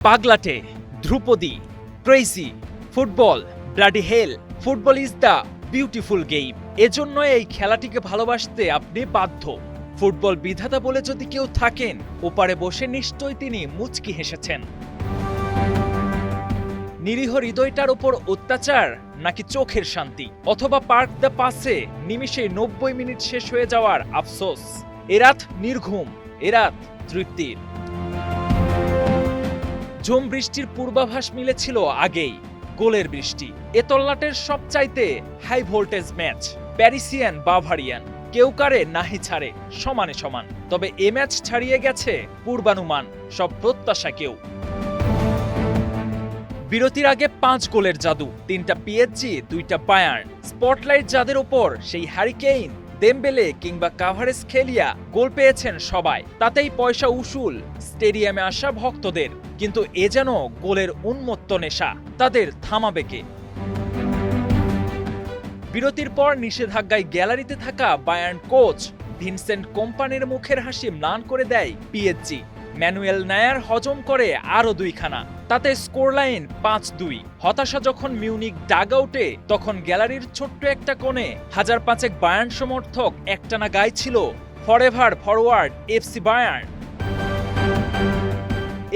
পাগলাটে, ধ্রুপদী, crazy, football, bloody hell, football is the beautiful game. এজন্য এই খেলাটিকে ভালোবাসতে আপনি বাধ্য। ফুটবল বিধাতা বলে যদি কেউ থাকেন, ওপারে বসে নিশ্চয়ই তিনি মুচকি হেসেছেন। নিরীহ হৃদয়টার ওপর অত্যাচার নাকি চোখের শান্তি, অথবা পার্ক দ্য পাসে নিমিষে 90 মিনিট শেষ হয়ে যাওয়ার আফসোস। এরাত নির্ঘুম, এরাত তৃপ্তির। ঝুম বৃষ্টির পূর্বাভাস মিলেছিল আগেই, গোলের বৃষ্টি। এ তল্লাটের সবচাইতে high voltage match, Parisian Bavarian, কেউ কারে নাহি ছাড়ে, সমানে সমান। তবে এ ম্যাচ ছাড়িয়ে গেছে পূর্বানুমান, সব প্রত্যাশাকেও। বিরতির আগে 5 গোলের জাদু, 3টা পিএসজি, 2টা বায়ার্ন। স্পটলাইট যাদের ওপর, সেই হ্যারি কেইন, দেমবেলে কিংবা কাভারেজখেলিয়া, গোল পেয়েছেন সবাই। তাতেই পয়সা উসুল স্টেডিয়ামে আসা ভক্তদের। কিন্তু এ যেন গোলের উন্মত্ত নেশা, তাদের থামাবে কে? বিরতির পর নিষেধাজ্ঞায় গ্যালারিতে থাকা বায়ার্ন কোচ ভিনসেন্ট কম্পানির মুখের হাসি ম্লান করে দেয় পিএসজি। ম্যানুয়েল নায়ার হজম করে আরও 2খানা, তাতে স্কোরলাইন 5-2। হতাশা যখন মিউনিক ডাগআউটে, তখন গ্যালারির ছোট্ট একটা কোণে 1005 বায়ার্ন সমর্থক একটানা গাইছিল ফরএভার ফরওয়ার্ড এফসি বায়ার্ন।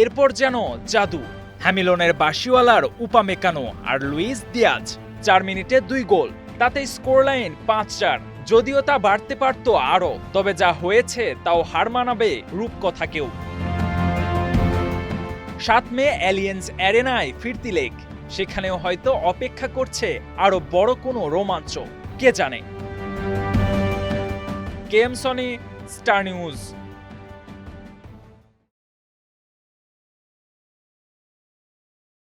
এরপর যেন জাদু, হ্যামিলনের বাসিওয়ালার উপামেকানো আর লুইস দিয়াজ, 4 মিনিটে 2 গোল। তাতে স্কোরলাইন 5-4। যদিও তা বাড়তে পারত আরও, তবে যা হয়েছে তাও হার মানাবে রূপকথাকেও। 7 মে অ্যালিয়েন্স অ্যারেনায় ফিরতি লেগ, সেখানেও হয়তো অপেক্ষা করছে আরো বড় কোনো রোমাঞ্চ, কে জানে। KM Sony, star news.